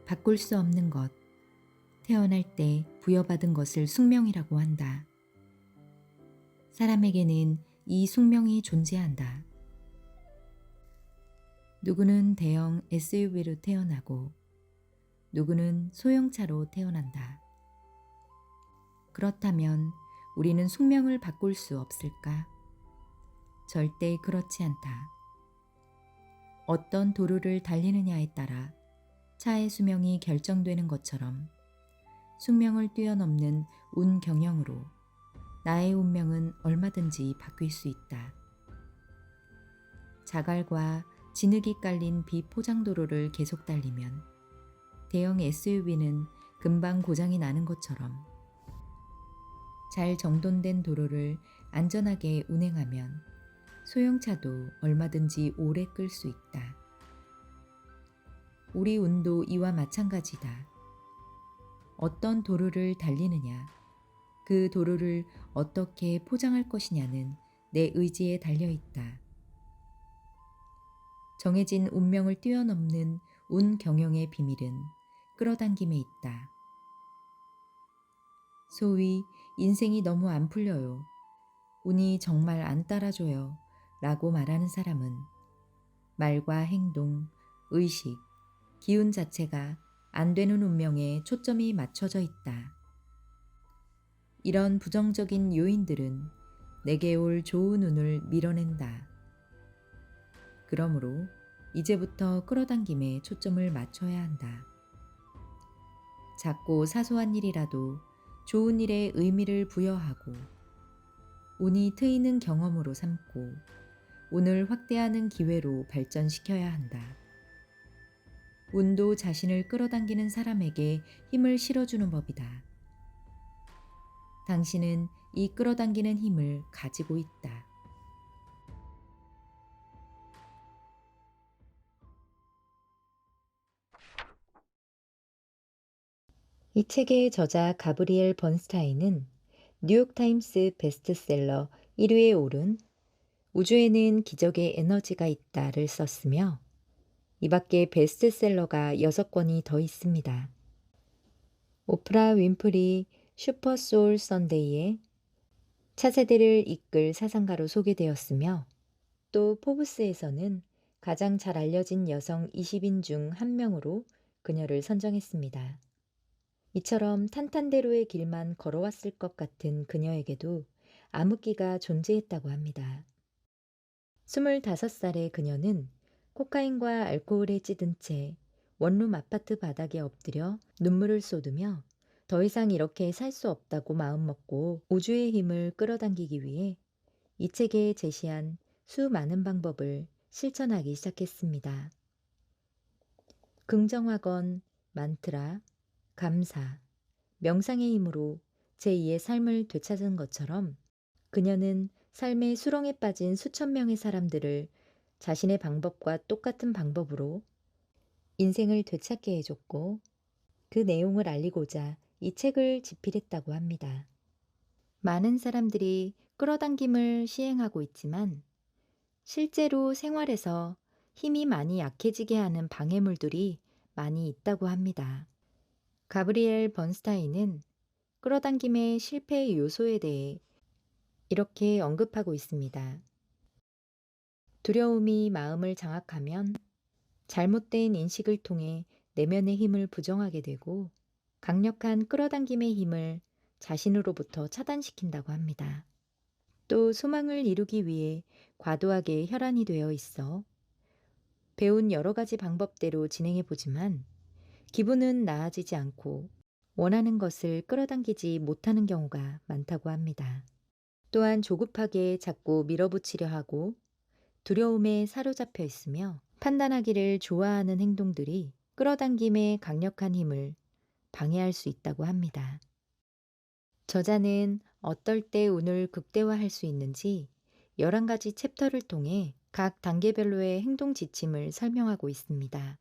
바꿀 수 없는 것, 태어날 때 부여받은 것을 숙명이라고 한다. 사람에게는 이 숙명이 존재한다. 누구는 대형 SUV로 태어나고 누구는 소형차로 태어난다. 그렇다면 우리는 숙명을 바꿀 수 없을까? 절대 그렇지 않다. 어떤 도로를 달리느냐에 따라 차의 수명이 결정되는 것처럼 숙명을 뛰어넘는 운경영으로 나의 운명은 얼마든지 바뀔 수 있다. 자갈과 진흙이 깔린 비포장도로를 계속 달리면 대형 SUV는 금방 고장이 나는 것처럼 잘 정돈된 도로를 안전하게 운행하면 소형차도 얼마든지 오래 끌 수 있다. 우리 운도 이와 마찬가지다. 어떤 도로를 달리느냐, 그 도로를 어떻게 포장할 것이냐는 내 의지에 달려있다. 정해진 운명을 뛰어넘는 운 경영의 비밀은 끌어당김에 있다. 소위 인생이 너무 안 풀려요. 운이 정말 안 따라줘요. 라고 말하는 사람은 말과 행동, 의식, 기운 자체가 안 되는 운명에 초점이 맞춰져 있다. 이런 부정적인 요인들은 내게 올 좋은 운을 밀어낸다. 그러므로 이제부터 끌어당김에 초점을 맞춰야 한다. 작고 사소한 일이라도 좋은 일에 의미를 부여하고 운이 트이는 경험으로 삼고 운을 확대하는 기회로 발전시켜야 한다. 운도 자신을 끌어당기는 사람에게 힘을 실어주는 법이다. 당신은 이 끌어당기는 힘을 가지고 있다. 이 책의 저자 가브리엘 번스타인은 뉴욕타임스 베스트셀러 1위에 오른 우주에는 기적의 에너지가 있다를 썼으며 이 밖에 베스트셀러가 6권이 더 있습니다. 오프라 윈프리 슈퍼소울 선데이에 차세대를 이끌 사상가로 소개되었으며 또 포브스에서는 가장 잘 알려진 여성 20인 중 한 명으로 그녀를 선정했습니다. 이처럼 탄탄대로의 길만 걸어왔을 것 같은 그녀에게도 암흑기가 존재했다고 합니다. 25살의 그녀는 코카인과 알코올에 찌든 채 원룸 아파트 바닥에 엎드려 눈물을 쏟으며 더 이상 이렇게 살 수 없다고 마음먹고 우주의 힘을 끌어당기기 위해 이 책에 제시한 수많은 방법을 실천하기 시작했습니다. 긍정하건 만트라, 감사, 명상의 힘으로 제2의 삶을 되찾은 것처럼 그녀는 삶의 수렁에 빠진 수천 명의 사람들을 자신의 방법과 똑같은 방법으로 인생을 되찾게 해줬고 그 내용을 알리고자 이 책을 집필했다고 합니다. 많은 사람들이 끌어당김을 시행하고 있지만 실제로 생활에서 힘이 많이 약해지게 하는 방해물들이 많이 있다고 합니다. 가브리엘 번스타인은 끌어당김의 실패 요소에 대해 이렇게 언급하고 있습니다. 두려움이 마음을 장악하면 잘못된 인식을 통해 내면의 힘을 부정하게 되고 강력한 끌어당김의 힘을 자신으로부터 차단시킨다고 합니다. 또 소망을 이루기 위해 과도하게 혈안이 되어 있어 배운 여러 가지 방법대로 진행해 보지만 기분은 나아지지 않고 원하는 것을 끌어당기지 못하는 경우가 많다고 합니다. 또한 조급하게 자꾸 밀어붙이려 하고 두려움에 사로잡혀 있으며 판단하기를 좋아하는 행동들이 끌어당김의 강력한 힘을 방해할 수 있다고 합니다. 저자는 어떨 때 운을 극대화할 수 있는지 11가지 챕터를 통해 각 단계별로의 행동 지침을 설명하고 있습니다.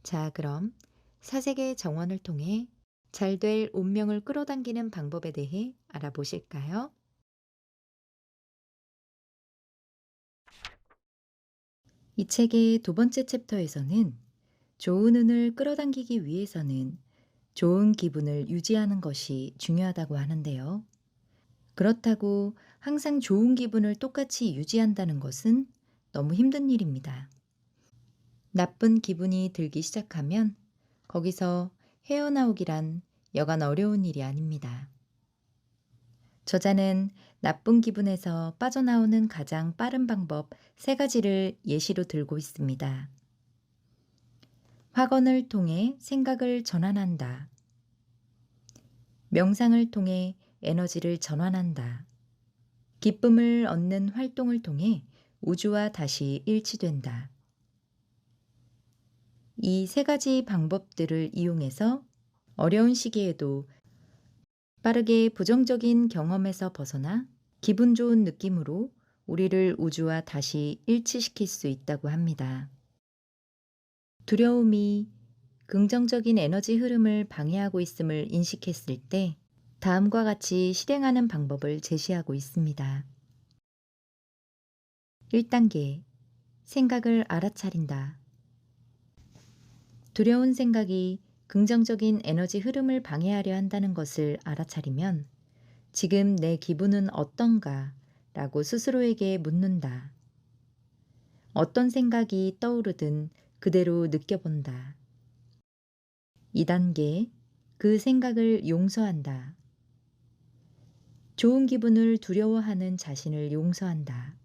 자, 그럼 사색의 정원을 통해 잘될 운명을 끌어당기는 방법에 대해 알아보실까요? 이 책의 두 번째 챕터에서는 좋은 운을 끌어당기기 위해서는 좋은 기분을 유지하는 것이 중요하다고 하는데요. 그렇다고 항상 좋은 기분을 똑같이 유지한다는 것은 너무 힘든 일입니다. 나쁜 기분이 들기 시작하면 거기서 헤어나오기란 여간 어려운 일이 아닙니다. 저자는 나쁜 기분에서 빠져나오는 가장 빠른 방법 3가지를 예시로 들고 있습니다. 확언을 통해 생각을 전환한다. 명상을 통해 에너지를 전환한다. 기쁨을 얻는 활동을 통해 우주와 다시 일치된다. 이 3가지 방법들을 이용해서 어려운 시기에도 빠르게 부정적인 경험에서 벗어나 기분 좋은 느낌으로 우리를 우주와 다시 일치시킬 수 있다고 합니다. 두려움이 긍정적인 에너지 흐름을 방해하고 있음을 인식했을 때 다음과 같이 실행하는 방법을 제시하고 있습니다. 1단계, 생각을 알아차린다. 두려운 생각이 긍정적인 에너지 흐름을 방해하려 한다는 것을 알아차리면 지금 내 기분은 어떤가? 라고 스스로에게 묻는다. 어떤 생각이 떠오르든 그대로 느껴본다. 2단계, 그 생각을 용서한다. 좋은 기분을 두려워하는 자신을 용서한다.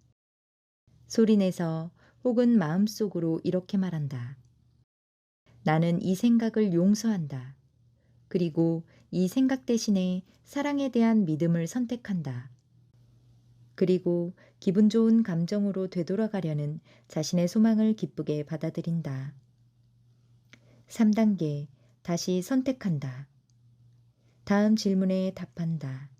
소리내서 혹은 마음속으로 이렇게 말한다. 나는 이 생각을 용서한다. 그리고 이 생각 대신에 사랑에 대한 믿음을 선택한다. 그리고 기분 좋은 감정으로 되돌아가려는 자신의 소망을 기쁘게 받아들인다. 3단계, 다시 선택한다. 다음 질문에 답한다.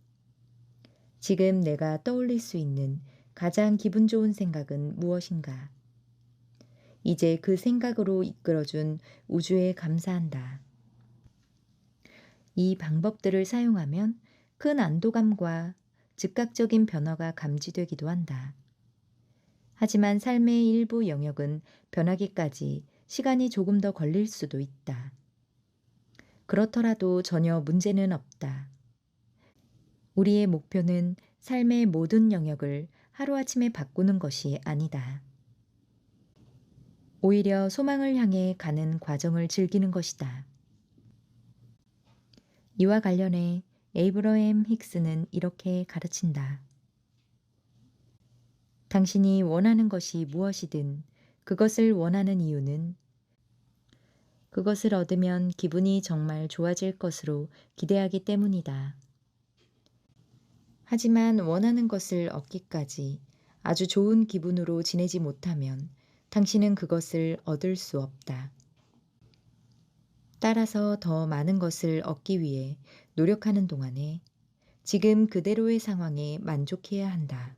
지금 내가 떠올릴 수 있는 가장 기분 좋은 생각은 무엇인가? 이제 그 생각으로 이끌어준 우주에 감사한다. 이 방법들을 사용하면 큰 안도감과 즉각적인 변화가 감지되기도 한다. 하지만 삶의 일부 영역은 변하기까지 시간이 조금 더 걸릴 수도 있다. 그렇더라도 전혀 문제는 없다. 우리의 목표는 삶의 모든 영역을 하루아침에 바꾸는 것이 아니다. 오히려 소망을 향해 가는 과정을 즐기는 것이다. 이와 관련해 에이브러햄 힉스는 이렇게 가르친다. 당신이 원하는 것이 무엇이든 그것을 원하는 이유는 그것을 얻으면 기분이 정말 좋아질 것으로 기대하기 때문이다. 하지만 원하는 것을 얻기까지 아주 좋은 기분으로 지내지 못하면 당신은 그것을 얻을 수 없다. 따라서 더 많은 것을 얻기 위해 노력하는 동안에 지금 그대로의 상황에 만족해야 한다.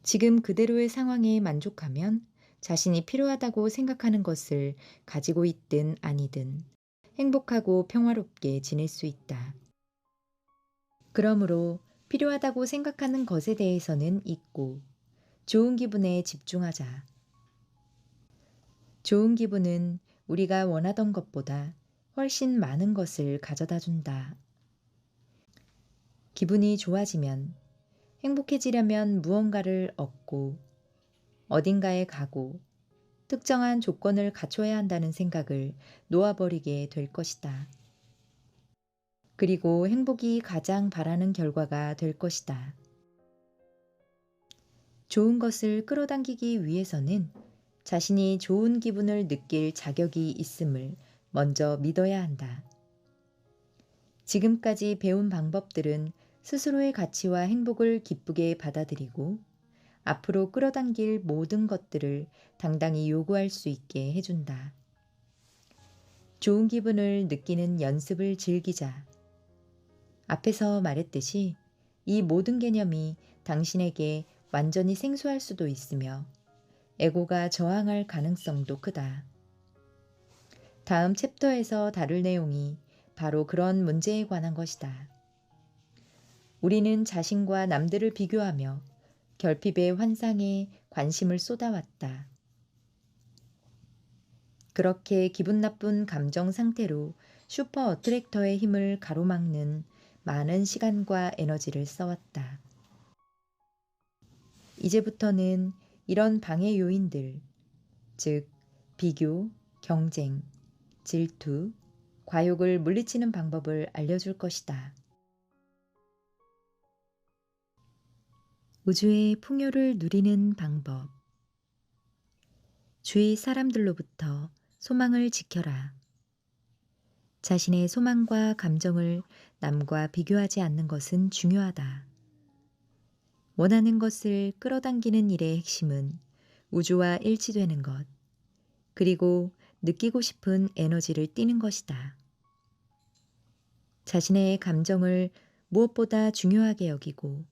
지금 그대로의 상황에 만족하면 자신이 필요하다고 생각하는 것을 가지고 있든 아니든 행복하고 평화롭게 지낼 수 있다. 그러므로 필요하다고 생각하는 것에 대해서는 잊고 좋은 기분에 집중하자. 좋은 기분은 우리가 원하던 것보다 훨씬 많은 것을 가져다 준다. 기분이 좋아지면 행복해지려면 무언가를 얻고 어딘가에 가고 특정한 조건을 갖춰야 한다는 생각을 놓아버리게 될 것이다. 그리고 행복이 가장 바라는 결과가 될 것이다. 좋은 것을 끌어당기기 위해서는 자신이 좋은 기분을 느낄 자격이 있음을 먼저 믿어야 한다. 지금까지 배운 방법들은 스스로의 가치와 행복을 기쁘게 받아들이고 앞으로 끌어당길 모든 것들을 당당히 요구할 수 있게 해준다. 좋은 기분을 느끼는 연습을 즐기자. 앞에서 말했듯이 이 모든 개념이 당신에게 완전히 생소할 수도 있으며 에고가 저항할 가능성도 크다. 다음 챕터에서 다룰 내용이 바로 그런 문제에 관한 것이다. 우리는 자신과 남들을 비교하며 결핍의 환상에 관심을 쏟아왔다. 그렇게 기분 나쁜 감정 상태로 슈퍼 어트랙터의 힘을 가로막는 많은 시간과 에너지를 써왔다. 이제부터는 이런 방해 요인들, 즉 비교, 경쟁, 질투, 과욕을 물리치는 방법을 알려줄 것이다. 우주의 풍요를 누리는 방법. 주위 사람들로부터 소망을 지켜라. 자신의 소망과 감정을 남과 비교하지 않는 것은 중요하다. 원하는 것을 끌어당기는 일의 핵심은 우주와 일치되는 것, 그리고 느끼고 싶은 에너지를 띠는 것이다. 자신의 감정을 무엇보다 중요하게 여기고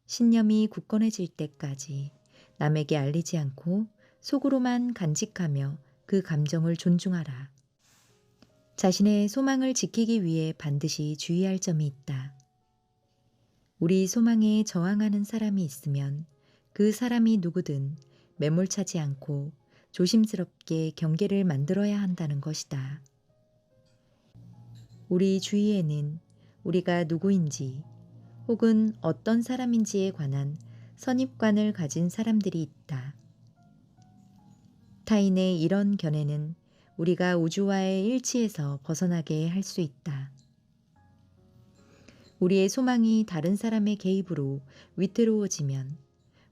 신념이 굳건해질 때까지 남에게 알리지 않고 속으로만 간직하며 그 감정을 존중하라. 자신의 소망을 지키기 위해 반드시 주의할 점이 있다. 우리 소망에 저항하는 사람이 있으면 그 사람이 누구든 매몰차지 않고 조심스럽게 경계를 만들어야 한다는 것이다. 우리 주위에는 우리가 누구인지 혹은 어떤 사람인지에 관한 선입관을 가진 사람들이 있다. 타인의 이런 견해는 우리가 우주와의 일치에서 벗어나게 할 수 있다. 우리의 소망이 다른 사람의 개입으로 위태로워지면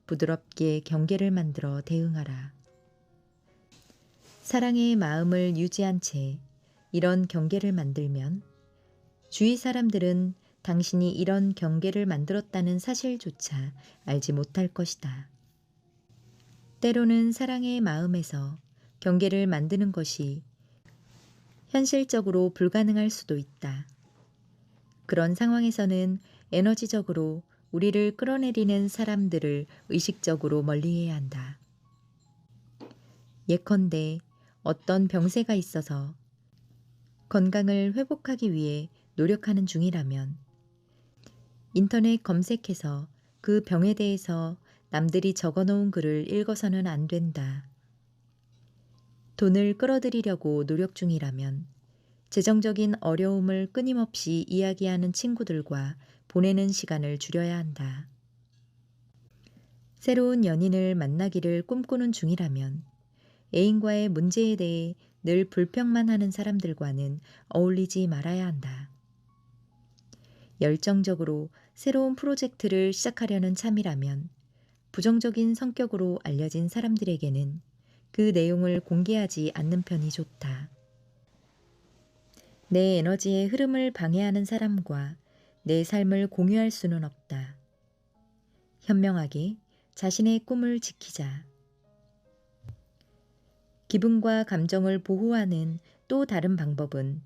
부드럽게 경계를 만들어 대응하라. 사랑의 마음을 유지한 채 이런 경계를 만들면 주위 사람들은 당신이 이런 경계를 만들었다는 사실조차 알지 못할 것이다. 때로는 사랑의 마음에서 경계를 만드는 것이 현실적으로 불가능할 수도 있다. 그런 상황에서는 에너지적으로 우리를 끌어내리는 사람들을 의식적으로 멀리해야 한다. 예컨대 어떤 병세가 있어서 건강을 회복하기 위해 노력하는 중이라면 인터넷 검색해서 그 병에 대해서 남들이 적어놓은 글을 읽어서는 안 된다. 돈을 끌어들이려고 노력 중이라면 재정적인 어려움을 끊임없이 이야기하는 친구들과 보내는 시간을 줄여야 한다. 새로운 연인을 만나기를 꿈꾸는 중이라면 애인과의 문제에 대해 늘 불평만 하는 사람들과는 어울리지 말아야 한다. 열정적으로 새로운 프로젝트를 시작하려는 참이라면 부정적인 성격으로 알려진 사람들에게는 그 내용을 공개하지 않는 편이 좋다. 내 에너지의 흐름을 방해하는 사람과 내 삶을 공유할 수는 없다. 현명하게 자신의 꿈을 지키자. 기분과 감정을 보호하는 또 다른 방법은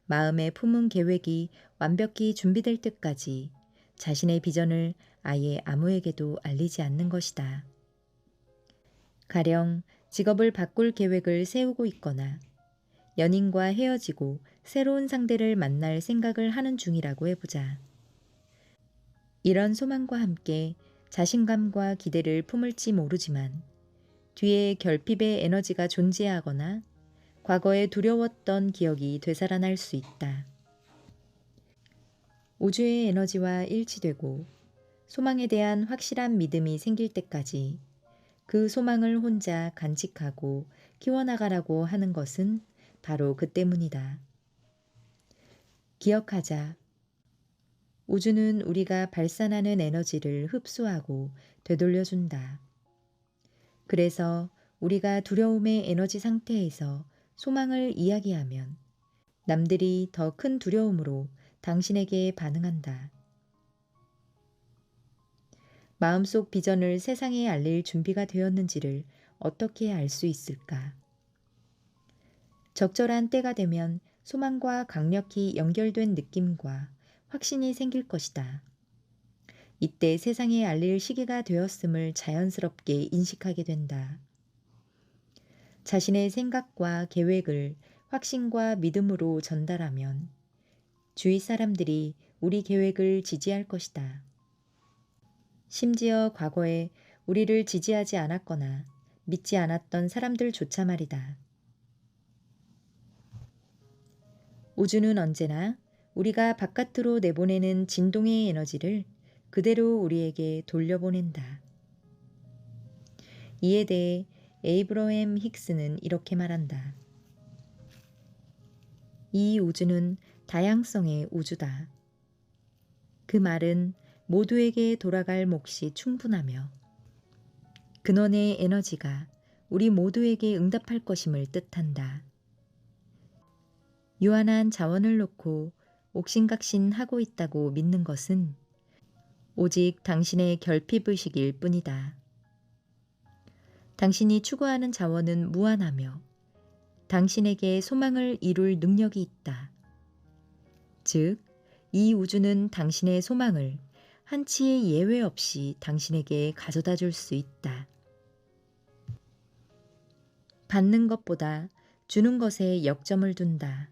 마음에 품은 계획이 완벽히 준비될 때까지 자신의 비전을 아예 아무에게도 알리지 않는 것이다. 가령 직업을 바꿀 계획을 세우고 있거나 연인과 헤어지고 새로운 상대를 만날 생각을 하는 중이라고 해보자. 이런 소망과 함께 자신감과 기대를 품을지 모르지만 뒤에 결핍의 에너지가 존재하거나 과거에 두려웠던 기억이 되살아날 수 있다. 우주의 에너지와 일치되고 소망에 대한 확실한 믿음이 생길 때까지 그 소망을 혼자 간직하고 키워나가라고 하는 것은 바로 그 때문이다. 기억하자. 우주는 우리가 발산하는 에너지를 흡수하고 되돌려준다. 그래서 우리가 두려움의 에너지 상태에서 소망을 이야기하면 남들이 더 큰 두려움으로 당신에게 반응한다. 마음속 비전을 세상에 알릴 준비가 되었는지를 어떻게 알 수 있을까? 적절한 때가 되면 소망과 강력히 연결된 느낌과 확신이 생길 것이다. 이때 세상에 알릴 시기가 되었음을 자연스럽게 인식하게 된다. 자신의 생각과 계획을 확신과 믿음으로 전달하면 주위 사람들이 우리 계획을 지지할 것이다. 심지어 과거에 우리를 지지하지 않았거나 믿지 않았던 사람들조차 말이다. 우주는 언제나 우리가 바깥으로 내보내는 진동의 에너지를 그대로 우리에게 돌려보낸다. 이에 대해 에이브러햄 힉스는 이렇게 말한다. 이 우주는 다양성의 우주다. 그 말은 모두에게 돌아갈 몫이 충분하며 근원의 에너지가 우리 모두에게 응답할 것임을 뜻한다. 유한한 자원을 놓고 옥신각신하고 있다고 믿는 것은 오직 당신의 결핍의식일 뿐이다. 당신이 추구하는 자원은 무한하며 당신에게 소망을 이룰 능력이 있다. 즉, 이 우주는 당신의 소망을 한치의 예외 없이 당신에게 가져다 줄 수 있다. 받는 것보다 주는 것에 역점을 둔다.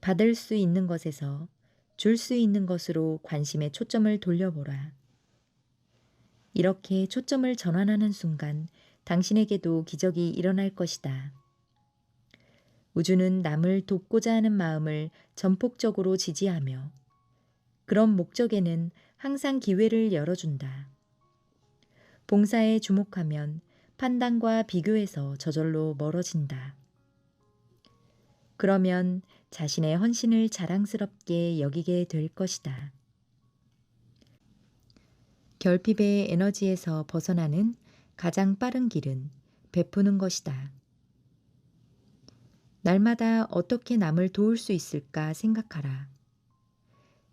받을 수 있는 것에서 줄 수 있는 것으로 관심의 초점을 돌려보라. 이렇게 초점을 전환하는 순간 당신에게도 기적이 일어날 것이다. 우주는 남을 돕고자 하는 마음을 전폭적으로 지지하며 그런 목적에는 항상 기회를 열어준다. 봉사에 주목하면 판단과 비교에서 저절로 멀어진다. 그러면 자신의 헌신을 자랑스럽게 여기게 될 것이다. 결핍의 에너지에서 벗어나는 가장 빠른 길은 베푸는 것이다. 날마다 어떻게 남을 도울 수 있을까 생각하라.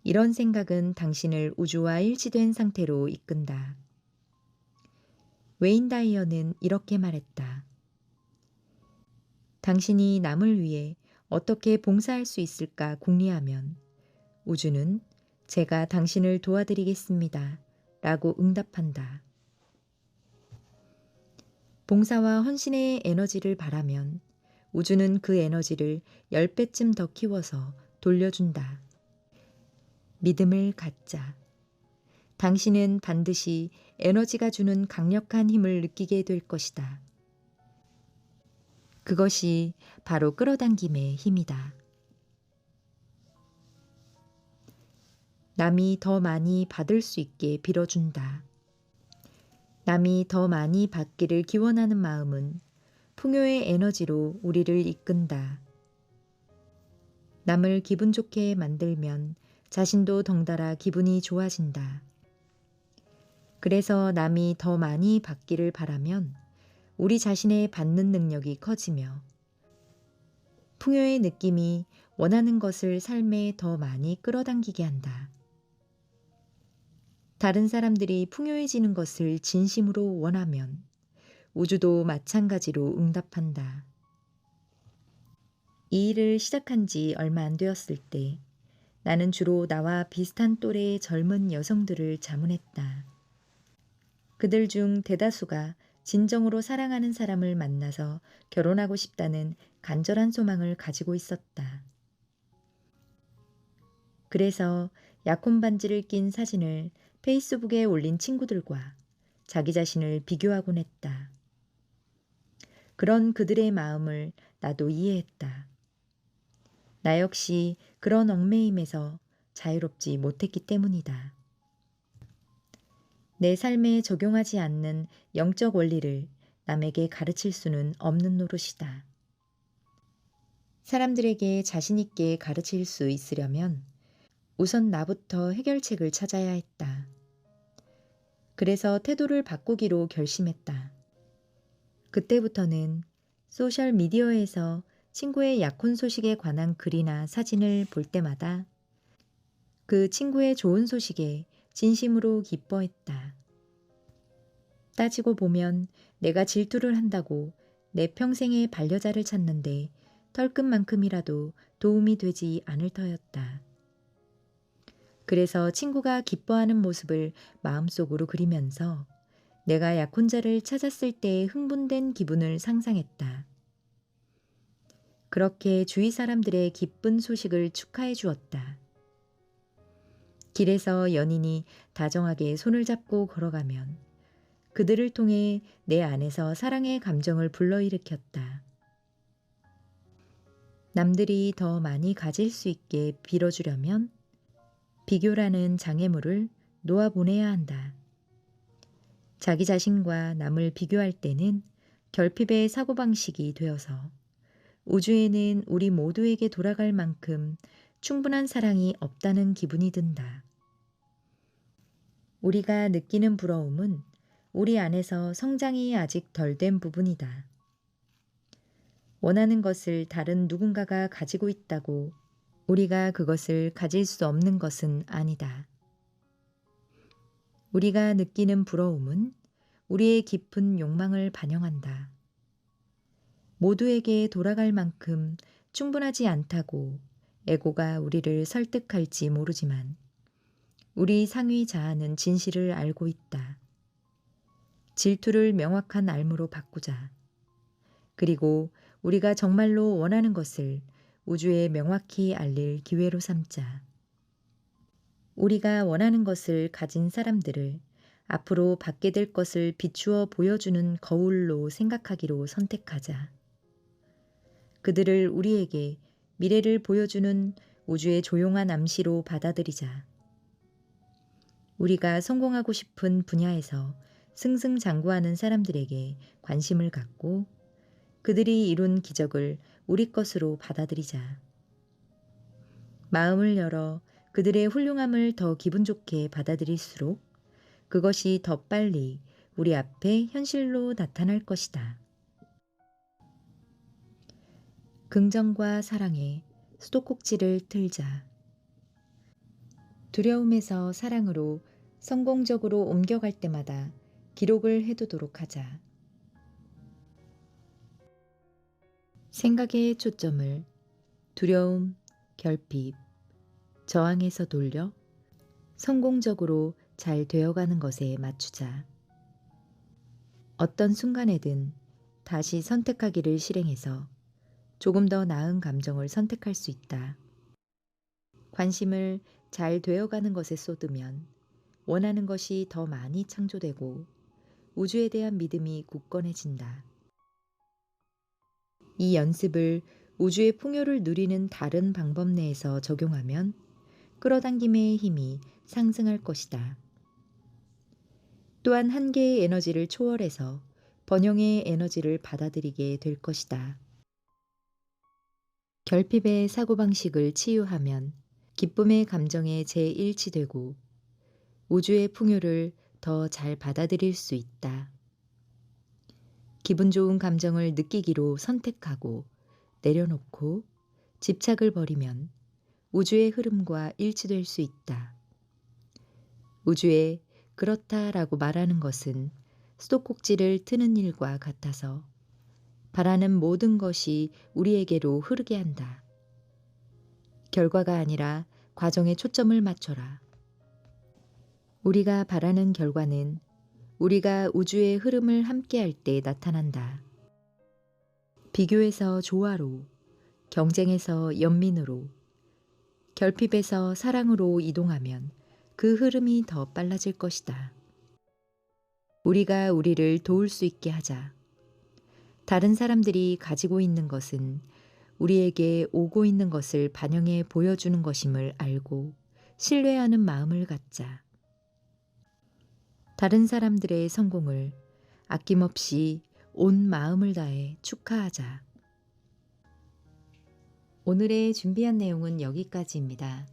이런 생각은 당신을 우주와 일치된 상태로 이끈다. 웨인 다이어는 이렇게 말했다. 당신이 남을 위해 어떻게 봉사할 수 있을까 궁리하면 우주는 제가 당신을 도와드리겠습니다. 라고 응답한다. 봉사와 헌신의 에너지를 바라면 우주는 그 에너지를 10배쯤 더 키워서 돌려준다. 믿음을 갖자. 당신은 반드시 에너지가 주는 강력한 힘을 느끼게 될 것이다. 그것이 바로 끌어당김의 힘이다. 남이 더 많이 받을 수 있게 빌어준다. 남이 더 많이 받기를 기원하는 마음은 풍요의 에너지로 우리를 이끈다. 남을 기분 좋게 만들면 자신도 덩달아 기분이 좋아진다. 그래서 남이 더 많이 받기를 바라면 우리 자신의 받는 능력이 커지며 풍요의 느낌이 원하는 것을 삶에 더 많이 끌어당기게 한다. 다른 사람들이 풍요해지는 것을 진심으로 원하면 우주도 마찬가지로 응답한다. 이 일을 시작한 지 얼마 안 되었을 때 나는 주로 나와 비슷한 또래의 젊은 여성들을 자문했다. 그들 중 대다수가 진정으로 사랑하는 사람을 만나서 결혼하고 싶다는 간절한 소망을 가지고 있었다. 그래서 약혼 반지를 낀 사진을 페이스북에 올린 친구들과 자기 자신을 비교하곤 했다. 그런 그들의 마음을 나도 이해했다. 나 역시 그런 얽매임에서 자유롭지 못했기 때문이다. 내 삶에 적용하지 않는 영적 원리를 남에게 가르칠 수는 없는 노릇이다. 사람들에게 자신 있게 가르칠 수 있으려면 우선 나부터 해결책을 찾아야 했다. 그래서 태도를 바꾸기로 결심했다. 그때부터는 소셜 미디어에서 친구의 약혼 소식에 관한 글이나 사진을 볼 때마다 그 친구의 좋은 소식에 진심으로 기뻐했다. 따지고 보면 내가 질투를 한다고 내 평생의 반려자를 찾는데 털끝만큼이라도 도움이 되지 않을 터였다. 그래서 친구가 기뻐하는 모습을 마음속으로 그리면서 내가 약혼자를 찾았을 때의 흥분된 기분을 상상했다. 그렇게 주위 사람들의 기쁜 소식을 축하해 주었다. 길에서 연인이 다정하게 손을 잡고 걸어가면 그들을 통해 내 안에서 사랑의 감정을 불러일으켰다. 남들이 더 많이 가질 수 있게 빌어주려면 비교라는 장애물을 놓아보내야 한다. 자기 자신과 남을 비교할 때는 결핍의 사고방식이 되어서 우주에는 우리 모두에게 돌아갈 만큼 충분한 사랑이 없다는 기분이 든다. 우리가 느끼는 부러움은 우리 안에서 성장이 아직 덜 된 부분이다. 원하는 것을 다른 누군가가 가지고 있다고 우리가 그것을 가질 수 없는 것은 아니다. 우리가 느끼는 부러움은 우리의 깊은 욕망을 반영한다. 모두에게 돌아갈 만큼 충분하지 않다고 에고가 우리를 설득할지 모르지만 우리 상위 자아는 진실을 알고 있다. 질투를 명확한 알무로 바꾸자. 그리고 우리가 정말로 원하는 것을 우주에 명확히 알릴 기회로 삼자. 우리가 원하는 것을 가진 사람들을 앞으로 받게 될 것을 비추어 보여주는 거울로 생각하기로 선택하자. 그들을 우리에게 미래를 보여주는 우주의 조용한 암시로 받아들이자. 우리가 성공하고 싶은 분야에서 승승장구하는 사람들에게 관심을 갖고 그들이 이룬 기적을 우리 것으로 받아들이자. 마음을 열어 그들의 훌륭함을 더 기분 좋게 받아들일수록 그것이 더 빨리 우리 앞에 현실로 나타날 것이다. 긍정과 사랑에 수도꼭지를 틀자. 두려움에서 사랑으로 성공적으로 옮겨갈 때마다 기록을 해두도록 하자. 생각의 초점을 두려움, 결핍, 저항에서 돌려 성공적으로 잘 되어가는 것에 맞추자. 어떤 순간에든 다시 선택하기를 실행해서 조금 더 나은 감정을 선택할 수 있다. 관심을 잘 되어가는 것에 쏟으면 원하는 것이 더 많이 창조되고 우주에 대한 믿음이 굳건해진다. 이 연습을 우주의 풍요를 누리는 다른 방법 내에서 적용하면 끌어당김의 힘이 상승할 것이다. 또한 한계의 에너지를 초월해서 번영의 에너지를 받아들이게 될 것이다. 결핍의 사고방식을 치유하면 기쁨의 감정에 재일치되고 우주의 풍요를 더 잘 받아들일 수 있다. 기분 좋은 감정을 느끼기로 선택하고 내려놓고 집착을 버리면 우주의 흐름과 일치될 수 있다. 우주에 그렇다라고 말하는 것은 수도꼭지를 트는 일과 같아서 바라는 모든 것이 우리에게로 흐르게 한다. 결과가 아니라 과정에 초점을 맞춰라. 우리가 바라는 결과는 우리가 우주의 흐름을 함께할 때 나타난다. 비교에서 조화로, 경쟁에서 연민으로, 결핍에서 사랑으로 이동하면 그 흐름이 더 빨라질 것이다. 우리가 우리를 도울 수 있게 하자. 다른 사람들이 가지고 있는 것은 우리에게 오고 있는 것을 반영해 보여주는 것임을 알고 신뢰하는 마음을 갖자. 다른 사람들의 성공을 아낌없이 온 마음을 다해 축하하자. 오늘의 준비한 내용은 여기까지입니다.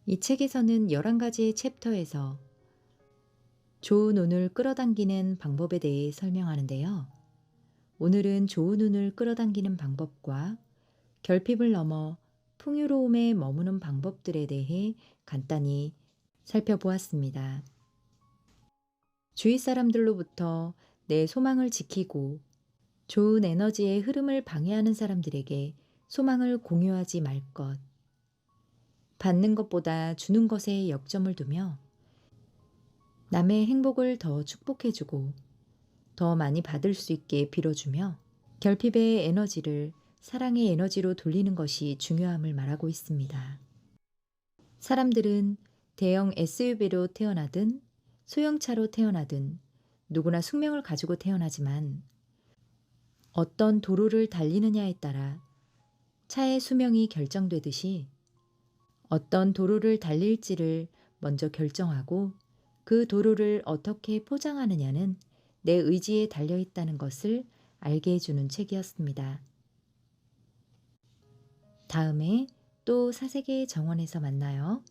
이 책에서는 11가지의 챕터에서 좋은 운을 끌어당기는 방법에 대해 설명하는데요. 오늘은 좋은 운을 끌어당기는 방법과 결핍을 넘어 풍요로움에 머무는 방법들에 대해 간단히 살펴보았습니다. 주위 사람들로부터 내 소망을 지키고 좋은 에너지의 흐름을 방해하는 사람들에게 소망을 공유하지 말 것. 받는 것보다 주는 것에 역점을 두며 남의 행복을 더 축복해주고 더 많이 받을 수 있게 빌어주며 결핍의 에너지를 사랑의 에너지로 돌리는 것이 중요함을 말하고 있습니다. 사람들은 대형 SUV로 태어나든 소형차로 태어나든 누구나 숙명을 가지고 태어나지만 어떤 도로를 달리느냐에 따라 차의 수명이 결정되듯이 어떤 도로를 달릴지를 먼저 결정하고 그 도로를 어떻게 포장하느냐는 내 의지에 달려 있다는 것을 알게 해주는 책이었습니다. 다음에 또 사세계 정원에서 만나요.